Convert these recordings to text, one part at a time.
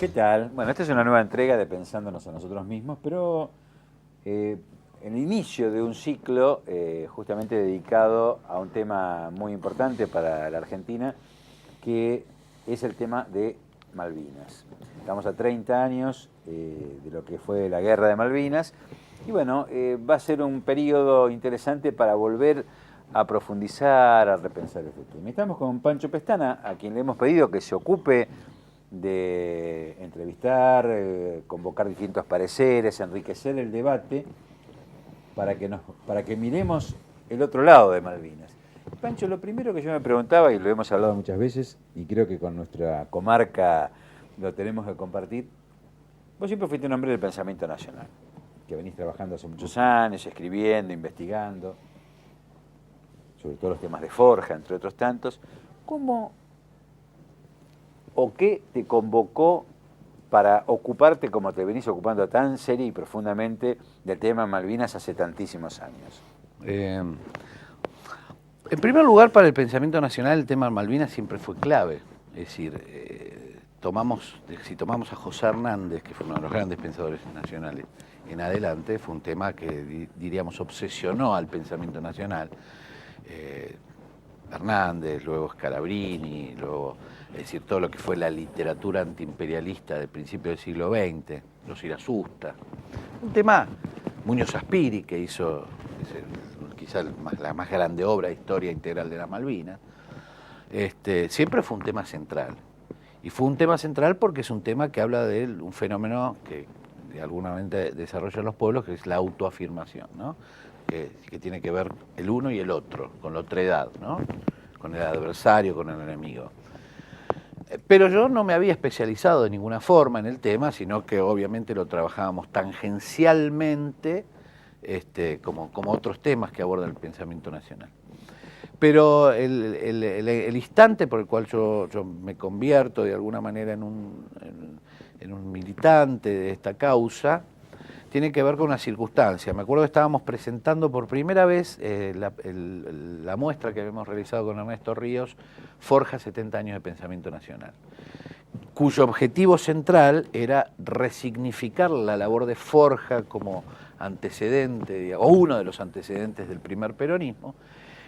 ¿Qué tal? Bueno, esta es una nueva entrega de Pensándonos a nosotros mismos, pero en el inicio de un ciclo justamente dedicado a un tema muy importante para la Argentina, que es el tema de Malvinas. Estamos a 30 años de lo que fue la guerra de Malvinas y bueno, va a ser un periodo interesante para volver a profundizar, a repensar este tema. Estamos con Pancho Pestana, a quien le hemos pedido que se ocupe de entrevistar, convocar distintos pareceres, enriquecer el debate para que miremos el otro lado de Malvinas. Pancho, lo primero que yo me preguntaba, y lo hemos hablado muchas veces, y creo que con nuestra comarca lo tenemos que compartir, vos siempre fuiste un hombre del pensamiento nacional, que venís trabajando hace muchos años, escribiendo, investigando, sobre todo los temas de Forja, entre otros tantos. ¿Cómo o qué te convocó para ocuparte como te venís ocupando tan seria y profundamente del tema Malvinas hace tantísimos años? En primer lugar, para el pensamiento nacional el tema Malvinas siempre fue clave. Es decir, si tomamos a José Hernández, que fue uno de los grandes pensadores nacionales, en adelante, fue un tema que diríamos obsesionó al pensamiento nacional. Hernández, luego Scalabrini, luego, es decir, todo lo que fue la literatura antiimperialista del principio del siglo XX, los Irasusta. Un tema, Muñoz Aspiri, que hizo quizás la más grande obra de historia integral de la Malvinas, siempre fue un tema central. Y fue un tema central porque es un tema que habla de un fenómeno que de alguna manera desarrollan los pueblos, que es la autoafirmación, ¿no? Que tiene que ver el uno y el otro, con la otredad, ¿no? Con el adversario, con el enemigo. Pero yo no me había especializado de ninguna forma en el tema, sino que obviamente lo trabajábamos tangencialmente, como otros temas que aborda el pensamiento nacional. Pero el instante por el cual yo me convierto de alguna manera en un militante de esta causa tiene que ver con una circunstancia. Me acuerdo que estábamos presentando por primera vez la muestra que habíamos realizado con Ernesto Ríos, Forja 70 años de pensamiento nacional, cuyo objetivo central era resignificar la labor de Forja como antecedente, o uno de los antecedentes del primer peronismo,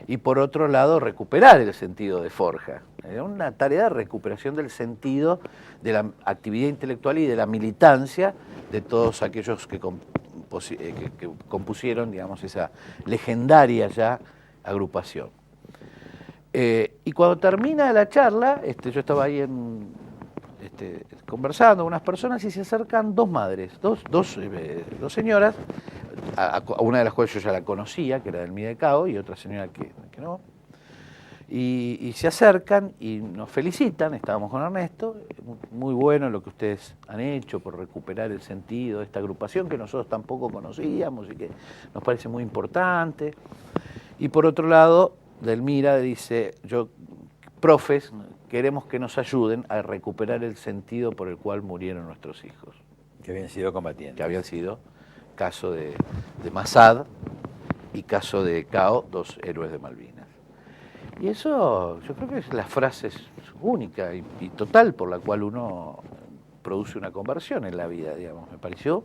y por otro lado recuperar el sentido de Forja. Era una tarea de recuperación del sentido de la actividad intelectual y de la militancia de todos aquellos que compusieron, digamos, esa legendaria ya agrupación. Y cuando termina la charla, yo estaba ahí conversando con unas personas y se acercan dos madres, dos señoras, a una de las cuales yo ya la conocía, que era del Midecao, y otra señora que no. Y se acercan y nos felicitan, estábamos con Ernesto, muy bueno lo que ustedes han hecho por recuperar el sentido de esta agrupación que nosotros tampoco conocíamos y que nos parece muy importante. Y por otro lado, Delmira dice, profes, queremos que nos ayuden a recuperar el sentido por el cual murieron nuestros hijos. Que habían sido combatientes. Que habían sido caso de Masad y caso de Cao, dos héroes de Malvinas. Y eso yo creo que es la frase única y total por la cual uno produce una conversión en la vida, digamos. Me pareció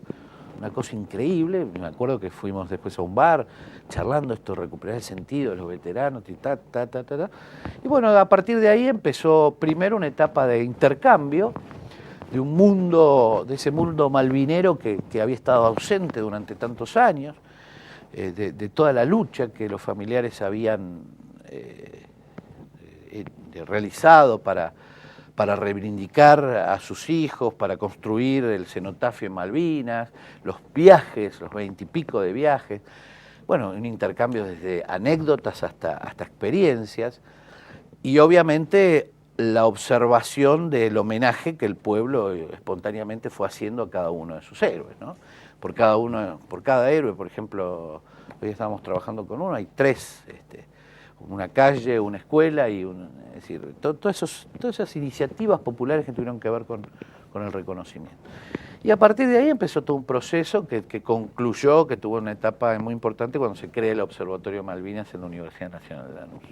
una cosa increíble. Me acuerdo que fuimos después a un bar charlando recuperar el sentido de los veteranos, y bueno, a partir de ahí empezó primero una etapa de intercambio de ese mundo malvinero que había estado ausente durante tantos años, de toda la lucha que los familiares habían realizado para reivindicar a sus hijos, para construir el cenotafio en Malvinas, los viajes, los 20 y pico de viajes, bueno, un intercambio desde anécdotas hasta experiencias, y obviamente la observación del homenaje que el pueblo espontáneamente fue haciendo a cada uno de sus héroes, ¿no? Por cada héroe, por ejemplo, hoy estábamos trabajando con uno, hay tres, una calle, una escuela y es decir, todas esas iniciativas populares que tuvieron que ver con el reconocimiento. Y a partir de ahí empezó todo un proceso que concluyó, que tuvo una etapa muy importante cuando se crea el Observatorio Malvinas en la Universidad Nacional de Lanús.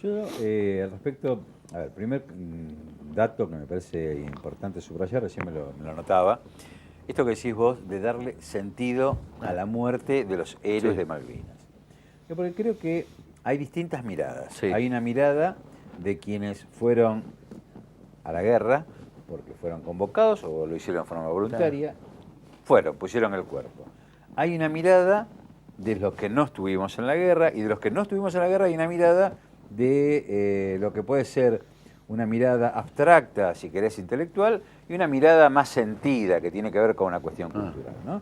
Yo, al respecto, a ver, primer dato que me parece importante subrayar, recién me lo anotaba, esto que decís vos de darle sentido a la muerte de los héroes de Malvinas. Porque creo que hay distintas miradas. Sí. Hay una mirada de quienes fueron a la guerra porque fueron convocados o lo hicieron de forma voluntaria, pusieron el cuerpo. Hay una mirada de los que no estuvimos en la guerra, y de los que no estuvimos en la guerra hay una mirada de lo que puede ser una mirada abstracta, si querés, intelectual, y una mirada más sentida, que tiene que ver con una cuestión cultural, ¿no?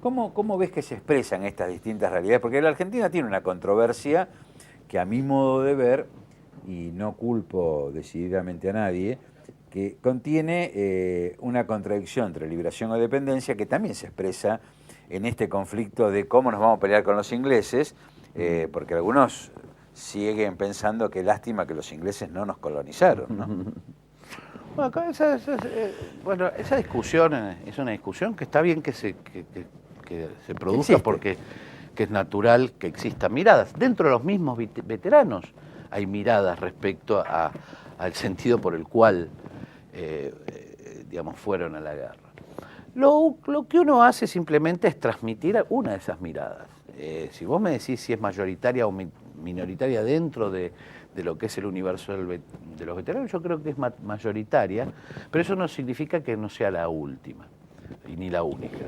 ¿Cómo ves que se expresan estas distintas realidades? Porque la Argentina tiene una controversia que, a mi modo de ver, y no culpo decididamente a nadie, que contiene una contradicción entre liberación o dependencia, que también se expresa en este conflicto de cómo nos vamos a pelear con los ingleses, porque algunos siguen pensando que lástima que los ingleses no nos colonizaron, ¿no? Bueno, esa discusión es una discusión que está bien que se produzca, porque que es natural que existan miradas. Dentro de los mismos veteranos hay miradas respecto al sentido por el cual digamos, fueron a la guerra. Lo que uno hace simplemente es transmitir una de esas miradas. Si vos me decís si es mayoritaria o minoritaria dentro de lo que es el universo de los veteranos, yo creo que es mayoritaria, pero eso no significa que no sea la última, y ni la única.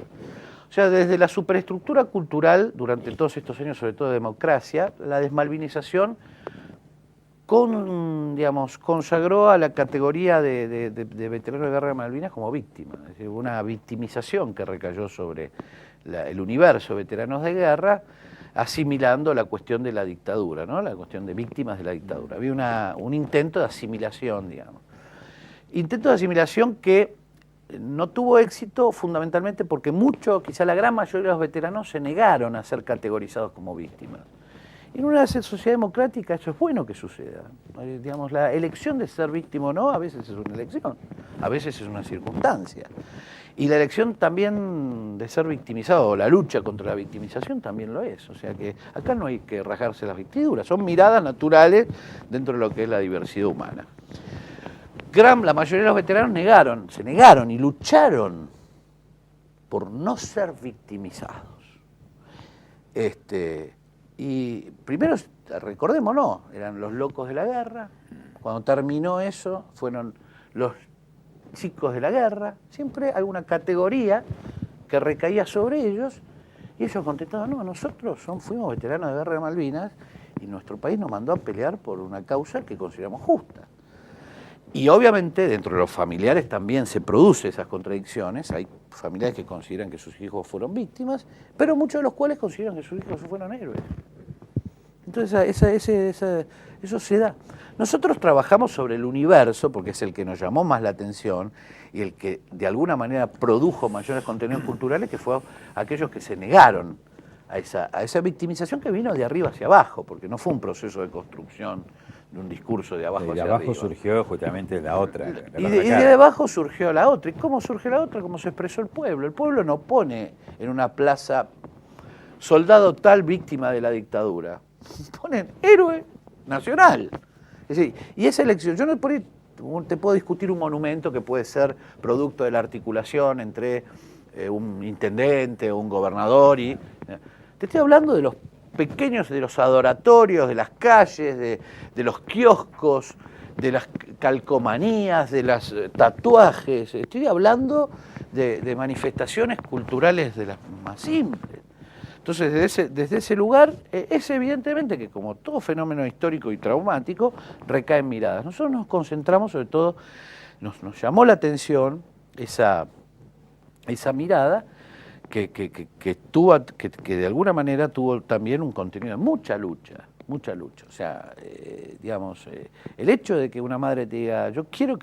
O sea, desde la superestructura cultural, durante todos estos años, sobre todo de democracia, la desmalvinización consagró a la categoría de veteranos de guerra de Malvinas como víctima. Es decir, una victimización que recayó sobre el universo de veteranos de guerra, asimilando la cuestión de la dictadura, ¿no? La cuestión de víctimas de la dictadura. Había un intento de asimilación, digamos. Intento de asimilación que no tuvo éxito fundamentalmente porque quizá la gran mayoría de los veteranos se negaron a ser categorizados como víctimas. En una sociedad democrática eso es bueno que suceda. Digamos, la elección de ser víctima o no a veces es una elección, a veces es una circunstancia. Y la elección también de ser victimizado, o la lucha contra la victimización también lo es. O sea que acá no hay que rasgarse las vestiduras, son miradas naturales dentro de lo que es la diversidad humana. La mayoría de los veteranos se negaron y lucharon por no ser victimizados. Y primero, recordémonos, eran los locos de la guerra. Cuando terminó eso, fueron los chicos de la guerra. Siempre hay una categoría que recaía sobre ellos, y ellos contestaban: no, nosotros fuimos veteranos de guerra de Malvinas y nuestro país nos mandó a pelear por una causa que consideramos justa. Y obviamente dentro de los familiares también se producen esas contradicciones. Hay familiares que consideran que sus hijos fueron víctimas, pero muchos de los cuales consideran que sus hijos fueron héroes. Entonces eso se da. Nosotros trabajamos sobre el universo porque es el que nos llamó más la atención y el que de alguna manera produjo mayores contenidos culturales, que fue aquellos que se negaron a esa victimización que vino de arriba hacia abajo, porque no fue un proceso de construcción de un discurso de abajo hacia arriba. De abajo surgió justamente la otra. Y de abajo surgió la otra. ¿Y cómo surge la otra? Como se expresó el pueblo. El pueblo no pone en una plaza soldado tal víctima de la dictadura. Ponen héroe nacional. Es decir, y esa elección, yo no te puedo discutir un monumento que puede ser producto de la articulación entre un intendente o un gobernador te estoy hablando de los pequeños, de los adoratorios, de las calles, de los kioscos, de las calcomanías, de los tatuajes. Estoy hablando de manifestaciones culturales de las más simples. Entonces, desde ese lugar, es evidentemente que, como todo fenómeno histórico y traumático, recaen miradas. Nosotros nos concentramos, sobre todo, nos llamó la atención esa mirada que de alguna manera tuvo también un contenido de mucha lucha. O sea, el hecho de que una madre te diga: yo quiero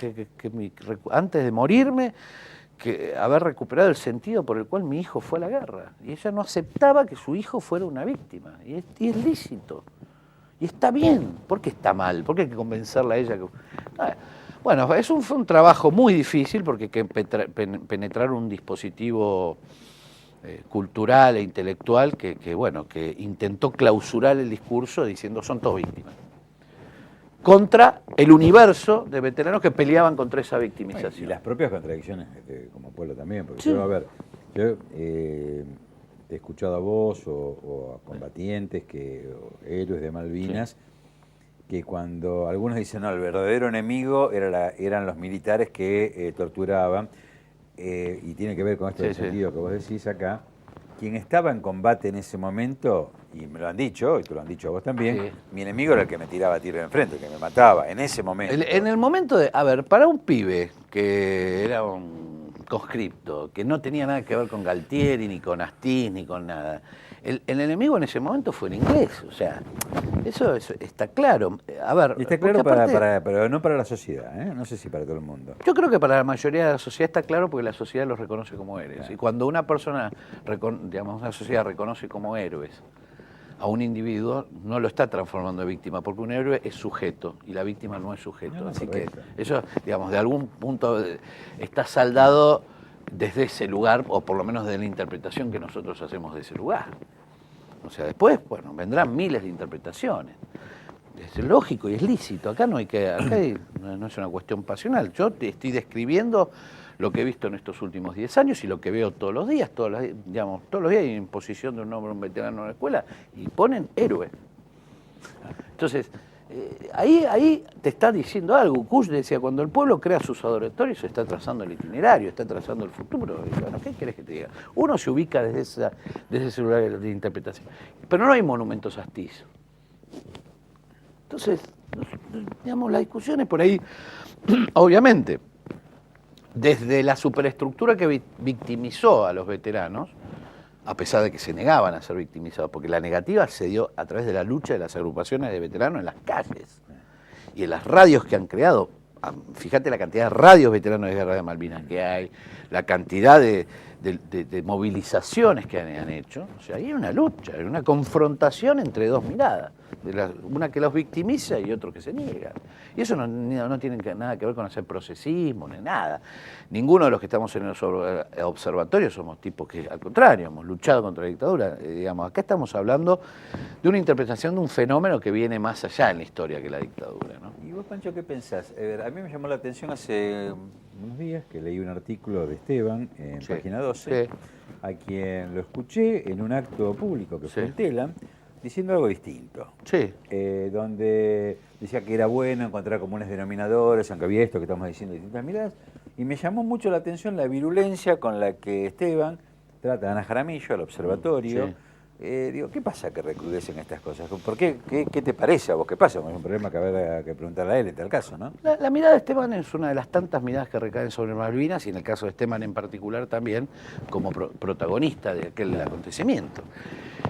antes de morirme, haber recuperado el sentido por el cual mi hijo fue a la guerra. Y ella no aceptaba que su hijo fuera una víctima. Y es lícito. Y está bien. ¿Por qué está mal? ¿Por qué hay que convencerla a ella? Bueno, fue un trabajo muy difícil, porque hay que penetrar un dispositivo cultural e intelectual que intentó clausurar el discurso diciendo: son todos víctimas. contra el universo de veteranos que peleaban contra esa victimización. Y las propias contradicciones como pueblo también, porque Sí. yo, a ver, yo te he escuchado a vos o a combatientes, o héroes de Malvinas, que cuando algunos dicen, no, el verdadero enemigo eran los militares que torturaban, y tiene que ver con esto del sentido que vos decís acá, quien estaba en combate en ese momento, y me lo han dicho, y te lo han dicho a vos también, mi enemigo era el que me tiraba tiro de enfrente, que me mataba, en ese momento. En el momento de, a ver, para un pibe que era un conscripto, que no tenía nada que ver con Galtieri, ni con Astiz, ni con nada, el enemigo en ese momento fue el inglés, o sea, eso está claro. A ver, Y está claro aparte, pero no para la sociedad, ¿eh? No sé si para todo el mundo. yo creo que para la mayoría de la sociedad está claro porque la sociedad los reconoce como héroes. Claro. Y cuando una persona, digamos, una sociedad reconoce como héroes a un individuo, no lo está transformando en víctima, porque un héroe es sujeto y la víctima no es sujeto. Así correcto. Que eso, digamos, de algún punto está saldado desde ese lugar, o por lo menos desde la interpretación que nosotros hacemos de ese lugar. O sea, después, bueno, vendrán miles de interpretaciones. Es lógico y es lícito. Acá no es una cuestión pasional. Yo te estoy describiendo lo que he visto en estos últimos 10 años y lo que veo todos los días. Todos los días hay imposición de un nombre a un veterano en la escuela y ponen héroe. Entonces, ahí te está diciendo algo. Kush decía, cuando el pueblo crea sus adoratorios, está trazando el itinerario, está trazando el futuro. Y bueno, ¿qué querés que te diga? Uno se ubica desde ese lugar de interpretación. Pero no hay monumentos a Astiz. Entonces, digamos, la discusión es por ahí, obviamente, desde la superestructura que victimizó a los veteranos, a pesar de que se negaban a ser victimizados, porque la negativa se dio a través de la lucha de las agrupaciones de veteranos en las calles y en las radios que han creado. Fíjate la cantidad de radios veteranos de Guerra de Malvinas que hay, la cantidad de movilizaciones que han hecho. O sea, ahí hay una lucha, hay una confrontación entre dos miradas. Una que los victimiza y otro que se niega. Y eso no tiene nada que ver con hacer procesismo ni nada. Ninguno de los que estamos en el observatorio somos tipos que, al contrario, hemos luchado contra la dictadura. Digamos, acá estamos hablando de una interpretación de un fenómeno que viene más allá en la historia que la dictadura, ¿no? ¿Y vos, Pancho, qué pensás? A mí me llamó la atención hace unos días que leí un artículo de Esteban en Página 12, a quien lo escuché en un acto público que fue en Telam, diciendo algo distinto. Donde decía que era bueno encontrar comunes denominadores, aunque había esto que estamos diciendo, distintas miradas, y me llamó mucho la atención la virulencia con la que Esteban trata a Ana Jaramillo, al observatorio. Digo, ¿qué pasa que recrudecen estas cosas? ¿Por qué? ¿Qué te parece a vos? ¿Qué pasa? Es un problema que habrá que preguntarle a él en tal caso, ¿no? La mirada de Esteban es una de las tantas miradas que recaen sobre Malvinas, y en el caso de Esteban en particular también, como protagonista de aquel acontecimiento.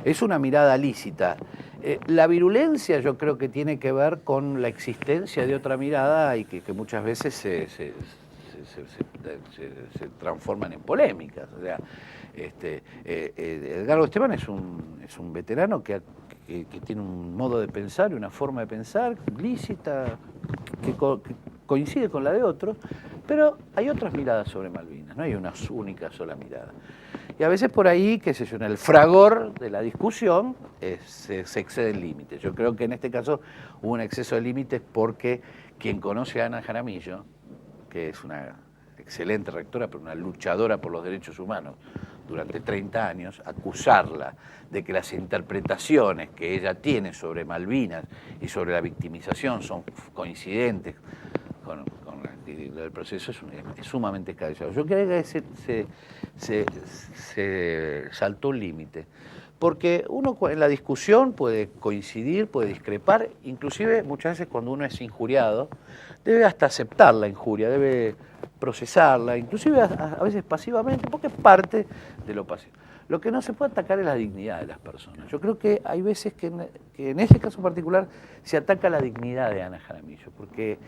Es una mirada lícita. La virulencia yo creo que tiene que ver con la existencia de otra mirada y que muchas veces se transforman en polémicas. O sea, Edgardo Esteban es un veterano que tiene un modo de pensar y una forma de pensar lícita, que coincide con la de otros, pero hay otras miradas sobre Malvinas, no hay una única sola mirada. Y a veces por ahí, qué sé yo, en el fragor de la discusión se excede el límite. Yo creo que en este caso hubo un exceso de límites porque quien conoce a Ana Jaramillo, que es una excelente rectora, pero una luchadora por los derechos humanos durante 30 años, acusarla de que las interpretaciones que ella tiene sobre Malvinas y sobre la victimización son coincidentes con el proceso es sumamente escabellado. Yo creo que se saltó un límite, porque uno en la discusión puede coincidir, puede discrepar, inclusive muchas veces cuando uno es injuriado, debe hasta aceptar la injuria, debe procesarla, inclusive a veces pasivamente, porque es parte de lo pasivo. Lo que no se puede atacar es la dignidad de las personas. Yo creo que hay veces que en ese caso particular se ataca la dignidad de Ana Jaramillo, porque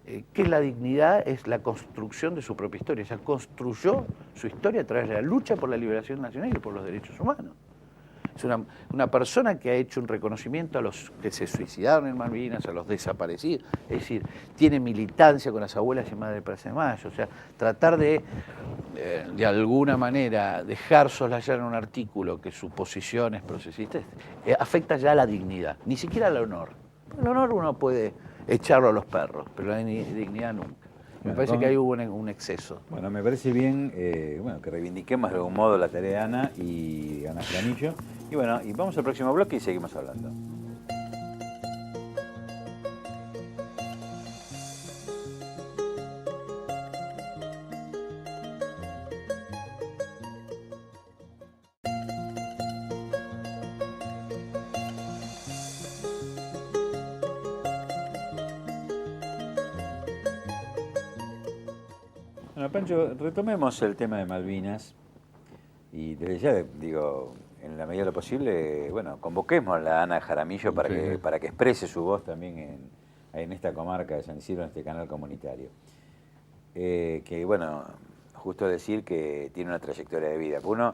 ¿qué es la dignidad? Es la construcción de su propia historia. Ella construyó su historia a través de la lucha por la liberación nacional y por los derechos humanos. Es una persona que ha hecho un reconocimiento a los que se suicidaron en Malvinas, a los desaparecidos. Es decir, tiene militancia con las abuelas y madres de Plaza de Mayo. O sea, tratar de alguna manera, dejar soslayar en un artículo que su posición es procesista, afecta ya a la dignidad, ni siquiera al honor. El honor uno puede echarlo a los perros, pero la dignidad nunca. Me parece que ahí hubo un exceso. Bueno, me parece bien que reivindiquemos de algún modo la tarea de Ana y Ana Jaramillo. Y bueno, y vamos al próximo bloque y seguimos hablando. Bueno, Pancho, retomemos el tema de Malvinas y desde ya, digo, en la medida de lo posible, bueno, convoquemos a la Ana Jaramillo para, para que exprese su voz también en esta comarca de San Isidro, en este canal comunitario. Que, bueno, justo decir que tiene una trayectoria de vida. Uno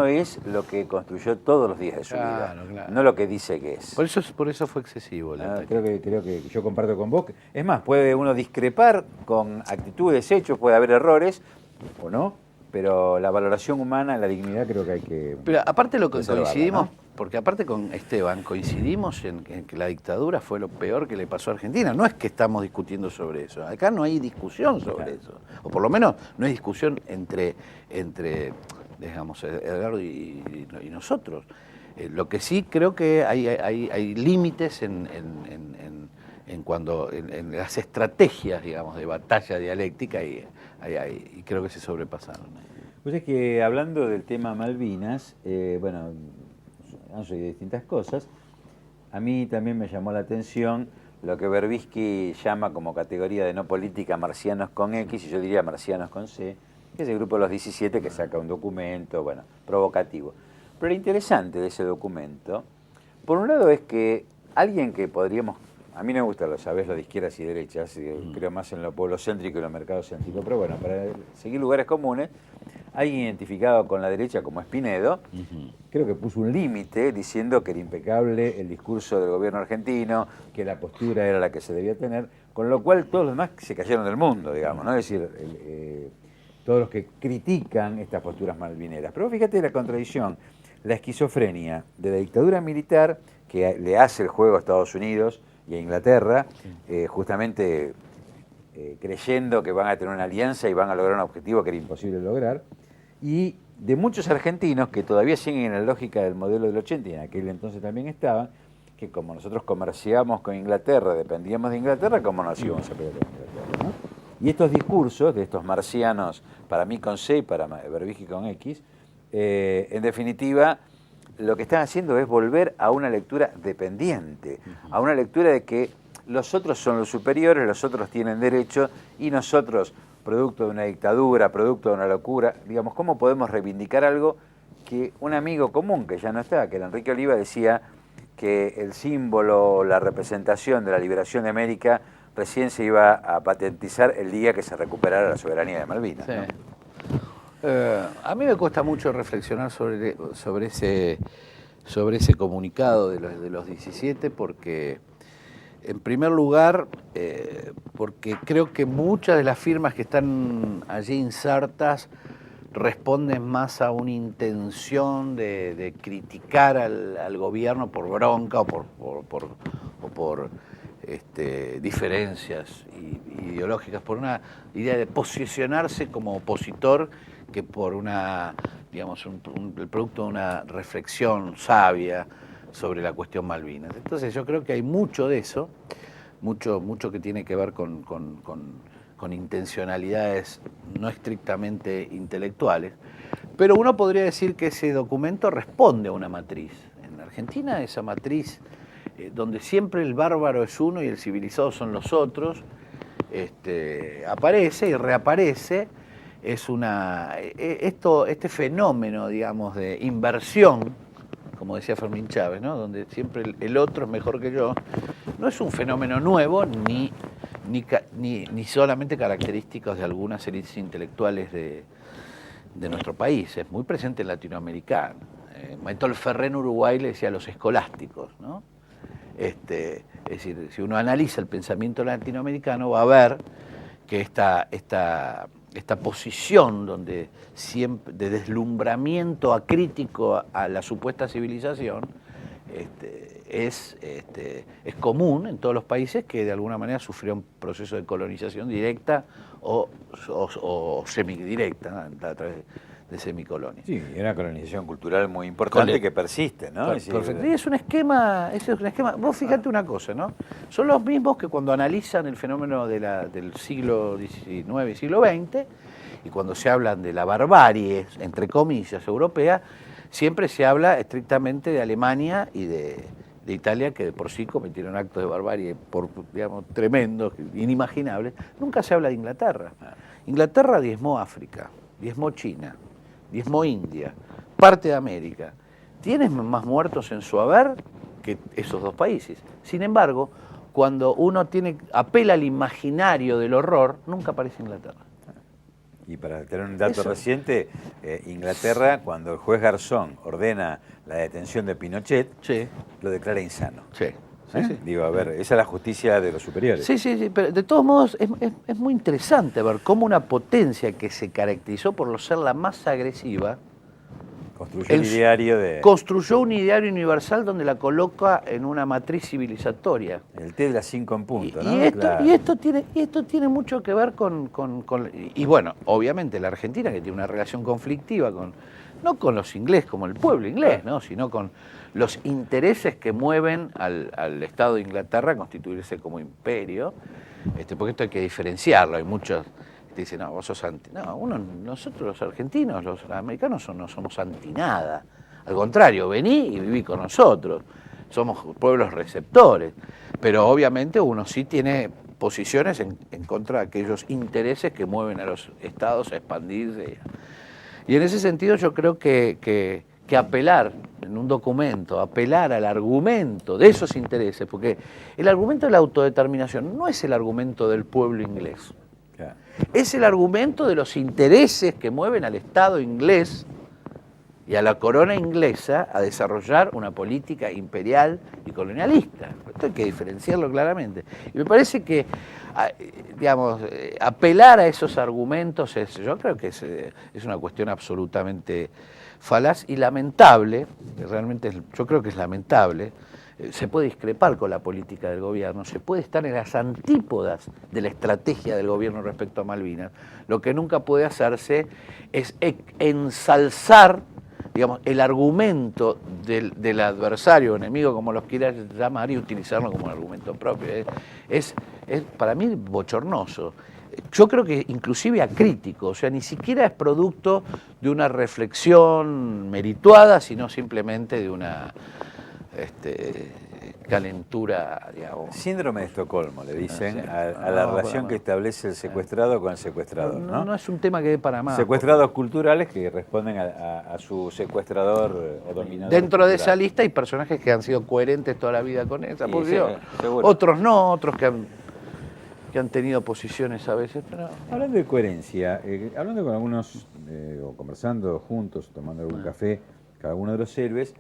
es lo que construyó todos los días de su vida, no lo que dice que es. Por eso fue excesivo. Creo que yo comparto con vos. Es más, puede uno discrepar con actitudes, hechos, puede haber errores o no, pero la valoración humana, la dignidad, creo que hay que... Pero aparte lo que coincidimos, ¿no? porque aparte con Esteban coincidimos en que la dictadura fue lo peor que le pasó a Argentina. No es que estamos discutiendo sobre eso. Acá no hay discusión sobre eso. O por lo menos no hay discusión entre digamos, Edgardo y nosotros. Lo que sí creo que hay límites en las estrategias, digamos, de batalla dialéctica y creo que se sobrepasaron. Pues es que hablando del tema Malvinas, bueno, han sucedido distintas cosas. A mí también me llamó la atención lo que Berbisky llama como categoría de no política marcianos con X, y yo diría marcianos con C, que es el grupo de los 17 que saca un documento, bueno, provocativo. Pero lo interesante de ese documento, por un lado, es que alguien que podríamos... A mí no me gusta, lo sabés, lo de izquierdas y derechas, creo más en lo pueblocéntrico y lo mercadocéntrico, pero bueno, para seguir lugares comunes, alguien identificado con la derecha como Spinedo, creo que puso un límite diciendo que era impecable el discurso del gobierno argentino, que la postura era la que se debía tener, con lo cual todos los demás se cayeron del mundo, digamos, ¿no? Es decir, todos los que critican estas posturas malvineras. Pero fíjate la contradicción, la esquizofrenia de la dictadura militar que le hace el juego a Estados Unidos y a Inglaterra, justamente creyendo que van a tener una alianza y van a lograr un objetivo que era imposible lograr, y de muchos argentinos que todavía siguen en la lógica del modelo del 80, y en aquel entonces también estaban, que como nosotros comerciábamos con Inglaterra, dependíamos de Inglaterra, ¿cómo nos íbamos a pelear con Inglaterra, ¿no? Y estos discursos de estos marcianos, para mí con C y para Berbisky con X, en definitiva, lo que están haciendo es volver a una lectura dependiente, a una lectura de que los otros son los superiores, los otros tienen derecho y nosotros, producto de una dictadura, producto de una locura, digamos, ¿cómo podemos reivindicar algo que un amigo común, que ya no está, que era Enrique Oliva, decía que el símbolo, la representación de la liberación de América recién se iba a patentizar el día que se recuperara la soberanía de Malvinas? Sí. ¿No? A mí me cuesta mucho reflexionar sobre ese comunicado de los 17 porque, en primer lugar, porque creo que muchas de las firmas que están allí insertas responden más a una intención de criticar al gobierno por bronca o por diferencias ideológicas, por una idea de posicionarse como opositor que por el producto de una reflexión sabia sobre la cuestión Malvinas. Entonces yo creo que hay mucho de eso, mucho que tiene que ver con intencionalidades no estrictamente intelectuales, pero uno podría decir que ese documento responde a una matriz. En Argentina esa matriz, donde siempre el bárbaro es uno y el civilizado son los otros, aparece y reaparece. Es este fenómeno, digamos, de inversión, como decía Fermín Chávez, ¿no? Donde siempre el otro es mejor que yo, no es un fenómeno nuevo ni solamente característico de algunas élites intelectuales de nuestro país, es muy presente en Latinoamérica. Maitol Ferré en Uruguay le decía los escolásticos, ¿no? Es decir, si uno analiza el pensamiento latinoamericano va a ver que esta posición donde siempre de deslumbramiento acrítico a la supuesta civilización es común en todos los países que de alguna manera sufrieron un proceso de colonización directa o semidirecta, ¿no? A través de semicolonias. Sí, y una colonización cultural muy importante que persiste, ¿no? Perfecto. Y es un esquema, vos fíjate una cosa, ¿no? Son los mismos que cuando analizan el fenómeno del siglo XIX y siglo XX, y cuando se hablan de la barbarie, entre comillas, europea, siempre se habla estrictamente de Alemania y de Italia, que de por sí cometieron actos de barbarie, digamos, tremendos, inimaginables. Nunca se habla de Inglaterra. Inglaterra diezmó África, diezmó China, diezmó India, parte de América. Tiene más muertos en su haber que esos dos países. Sin embargo, cuando uno apela al imaginario del horror, nunca aparece Inglaterra. Y para tener un dato reciente, Inglaterra, cuando el juez Garzón ordena la detención de Pinochet, lo declara insano. Sí. Sí. Digo, a ver, esa es la justicia de los superiores. Sí, pero de todos modos es muy interesante ver cómo una potencia que se caracterizó por ser la más agresiva, construyó un ideario universal donde la coloca en una matriz civilizatoria. El té de las 5 en punto, ¿no? Y esto tiene mucho que ver con... Y bueno, obviamente la Argentina, que tiene una relación conflictiva no con los ingleses como el pueblo inglés, ¿no? Sino con los intereses que mueven al Estado de Inglaterra a constituirse como imperio, porque esto hay que diferenciarlo. Hay muchos que dicen, no, vos sos anti... No, nosotros los argentinos, los americanos no somos anti nada. Al contrario, vení y viví con nosotros. Somos pueblos receptores. Pero obviamente uno sí tiene posiciones en contra de aquellos intereses que mueven a los estados a expandirse. Y en ese sentido yo creo que apelar en un documento, apelar al argumento de esos intereses, porque el argumento de la autodeterminación no es el argumento del pueblo inglés, es el argumento de los intereses que mueven al Estado inglés y a la corona inglesa a desarrollar una política imperial y colonialista. Esto hay que diferenciarlo claramente. Y me parece que, digamos, apelar a esos argumentos yo creo que es una cuestión absolutamente falaz y lamentable, realmente yo creo que es lamentable. Se puede discrepar con la política del gobierno, se puede estar en las antípodas de la estrategia del gobierno respecto a Malvinas. Lo que nunca puede hacerse es ensalzar, digamos, el argumento del adversario o enemigo, como los quieras llamar, y utilizarlo como un argumento propio. Es para mí bochornoso. Yo creo que inclusive acrítico, o sea, ni siquiera es producto de una reflexión merituada, sino simplemente de una calentura, digamos. Síndrome de Estocolmo, le dicen, a la relación que establece el secuestrado con el secuestrador, ¿no? No es un tema que dé para más. Secuestrados culturales que responden a su secuestrador o dominador. Dentro de esa lista hay personajes que han sido coherentes toda la vida con esa posición. Seguro. Otros no, otros que han tenido posiciones a veces. Pero... Hablando de coherencia, hablando con algunos, o conversando juntos, tomando algún café, cada uno de los héroes,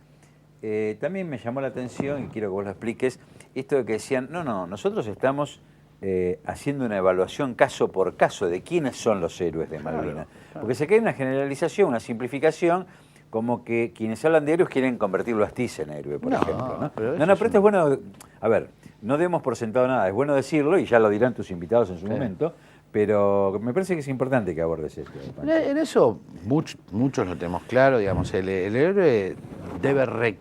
también me llamó la atención, y quiero que vos lo expliques, esto de que decían, no, nosotros estamos haciendo una evaluación caso por caso de quiénes son los héroes de Malvinas. Claro. Porque se cae una generalización, una simplificación, como que quienes hablan de héroes quieren convertirlo a Thyssen en héroe, por ejemplo. ¿No? Pero esto es bueno, a ver, no demos por sentado nada, es bueno decirlo, y ya lo dirán tus invitados en su momento, pero me parece que es importante que abordes esto. En eso muchos lo tenemos claro, digamos, el héroe debe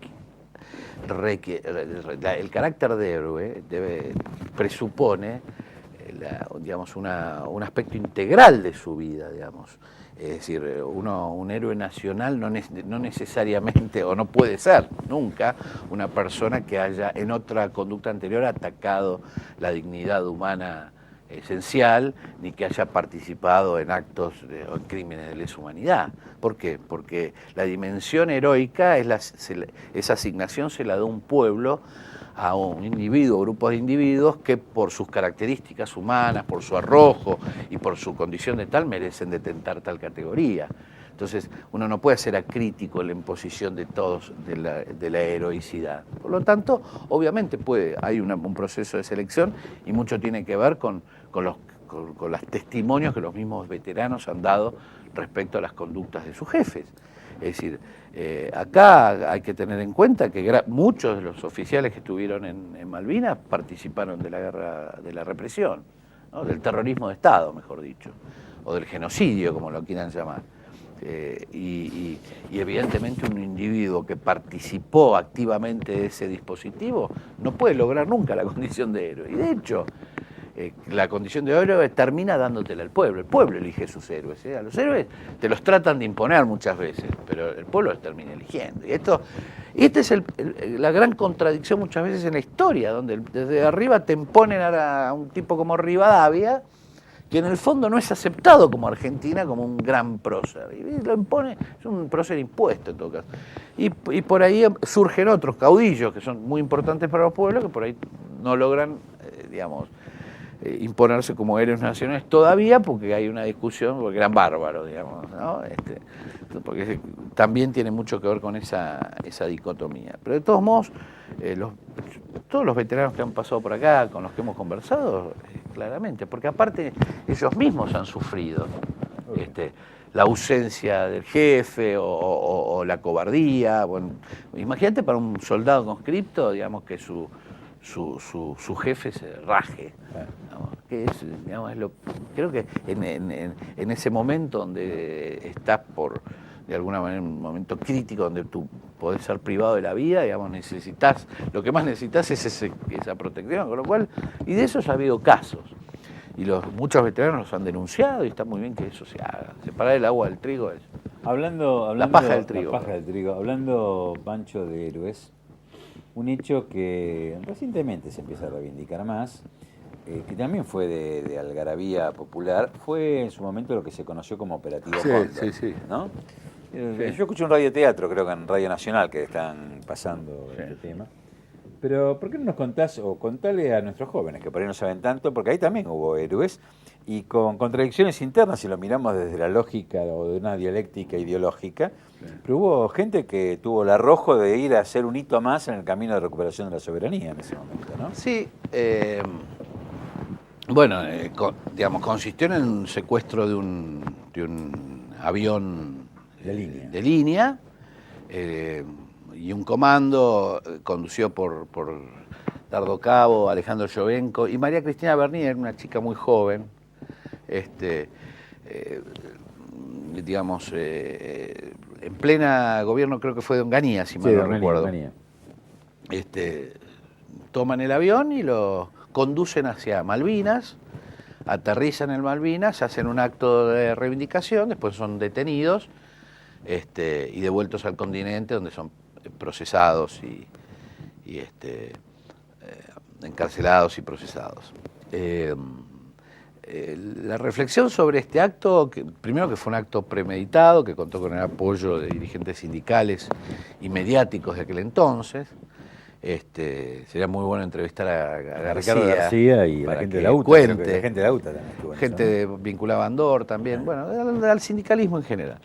el carácter de héroe presupone digamos, un aspecto integral de su vida, digamos. Es decir, un héroe nacional no necesariamente, o no puede ser nunca, una persona que haya en otra conducta anterior atacado la dignidad humana esencial, ni que haya participado en actos o en crímenes de lesa humanidad. ¿Por qué? Porque la dimensión heroica, esa asignación se la da un pueblo a un individuo, grupos de individuos que por sus características humanas, por su arrojo y por su condición de tal, merecen detentar tal categoría. Entonces, uno no puede ser acrítico en la imposición de todos de la heroicidad. Por lo tanto, obviamente hay un proceso de selección y mucho tiene que ver con los testimonios que los mismos veteranos han dado respecto a las conductas de sus jefes. Es decir, acá hay que tener en cuenta que muchos de los oficiales que estuvieron en Malvinas participaron de la guerra, de la represión, ¿no? Del terrorismo de Estado, mejor dicho, o del genocidio, como lo quieran llamar. Y evidentemente un individuo que participó activamente de ese dispositivo no puede lograr nunca la condición de héroe. Y de hecho, la condición de héroe termina dándotela el pueblo elige sus héroes. A los héroes te los tratan de imponer muchas veces, pero el pueblo los termina eligiendo. Y esta es la gran contradicción muchas veces en la historia, donde desde arriba te imponen a un tipo como Rivadavia, que en el fondo no es aceptado como Argentina como un gran prócer. Y lo impone, es un prócer impuesto en todo caso. Y por ahí surgen otros caudillos que son muy importantes para los pueblos, que por ahí no logran, imponerse como héroes nacionales todavía, porque hay una discusión, porque eran bárbaros, digamos, ¿no? Porque también tiene mucho que ver con esa dicotomía. Pero de todos modos, todos los veteranos que han pasado por acá, con los que hemos conversado, claramente, porque aparte ellos mismos han sufrido la ausencia del jefe o la cobardía. Bueno, imagínate para un soldado conscripto, digamos, que su jefe se raje. Que es, digamos, creo que en ese momento donde estás de alguna manera, un momento crítico donde tú podés ser privado de la vida, digamos, lo que más necesitas es esa protección, con lo cual, y de eso ya ha habido casos. Y muchos veteranos los han denunciado y está muy bien que eso se haga. Separar el agua del trigo es la paja del trigo. La paja del trigo. Hablando, Pancho, de héroes, un hecho que recientemente se empieza a reivindicar más, que también fue de algarabía popular, fue en su momento lo que se conoció como Operativo Cóndor, sí. ¿no? Yo escuché un radioteatro, creo que en Radio Nacional, que están pasando este tema. Pero, ¿por qué no nos contás, o contale a nuestros jóvenes, que por ahí no saben tanto, porque ahí también hubo héroes, y con contradicciones internas, si lo miramos desde la lógica o de una dialéctica ideológica, pero hubo gente que tuvo el arrojo de ir a hacer un hito más en el camino de recuperación de la soberanía en ese momento, ¿no? Sí, bueno, consistió en un secuestro de un avión de línea y un comando conducido por Dardo Cabo, Alejandro Llovenco y María Cristina Bernier, una chica muy joven, en plena gobierno, creo que fue de Onganía, si mal no recuerdo. Toman el avión y lo conducen hacia Malvinas, aterrizan en Malvinas, hacen un acto de reivindicación, después son detenidos y devueltos al continente, donde son procesados y encarcelados y procesados. La reflexión sobre este acto, primero que fue un acto premeditado, que contó con el apoyo de dirigentes sindicales y mediáticos de aquel entonces. Sería muy bueno entrevistar a Ricardo García y la gente de la UTA. Cuente, la gente de la UTA también estuvo en gente vinculada a Andor también, bueno, al sindicalismo en general.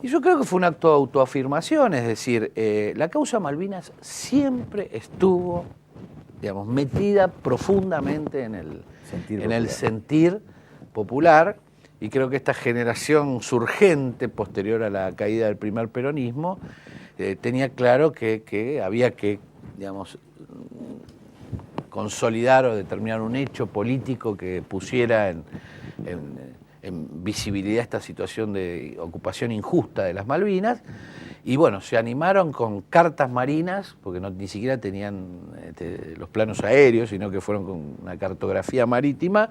Y yo creo que fue un acto de autoafirmación, es decir, la causa Malvinas siempre estuvo, digamos, metida profundamente en el sentir popular, y creo que esta generación surgente posterior a la caída del primer peronismo tenía claro que había que, digamos, consolidar o determinar un hecho político que pusiera en visibilidad esta situación de ocupación injusta de las Malvinas. Y bueno, se animaron con cartas marinas, porque ni siquiera tenían los planos aéreos, sino que fueron con una cartografía marítima,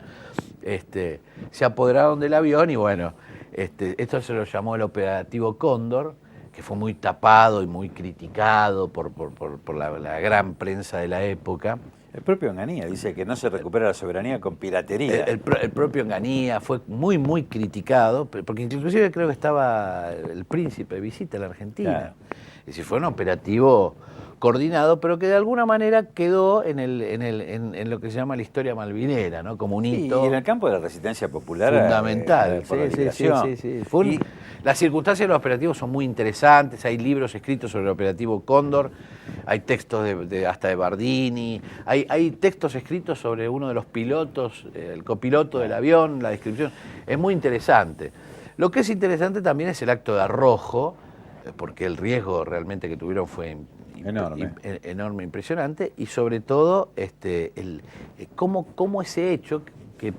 se apoderaron del avión y bueno, esto se lo llamó el Operativo Cóndor, que fue muy tapado y muy criticado por la gran prensa de la época. El propio Onganía dice que no se recupera la soberanía con piratería. El propio Onganía fue muy, muy criticado, porque inclusive creo que estaba el príncipe de visita a la Argentina. Claro. Es decir, fue un operativo coordinado, pero que de alguna manera quedó en lo que se llama la historia malvinera, ¿no? Como un hito. Y en el campo de la resistencia popular. Fundamental. Sí. Las circunstancias de los operativos son muy interesantes, hay libros escritos sobre el Operativo Cóndor, hay textos hasta de Bardini, hay textos escritos sobre uno de los pilotos, el copiloto del avión, la descripción, es muy interesante. Lo que es interesante también es el acto de arrojo porque el riesgo realmente que tuvieron fue enorme, impresionante, y sobre todo cómo ese hecho, que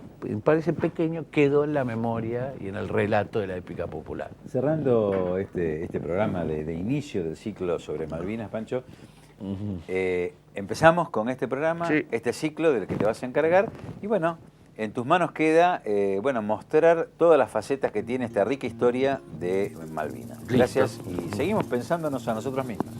parece pequeño, quedó en la memoria y en el relato de la épica popular. Cerrando este programa de inicio del ciclo sobre Malvinas, Pancho, empezamos con este programa, sí, este ciclo del que te vas a encargar, y bueno, en tus manos queda mostrar todas las facetas que tiene esta rica historia de Malvinas. Listo. Gracias, y seguimos pensándonos a nosotros mismos.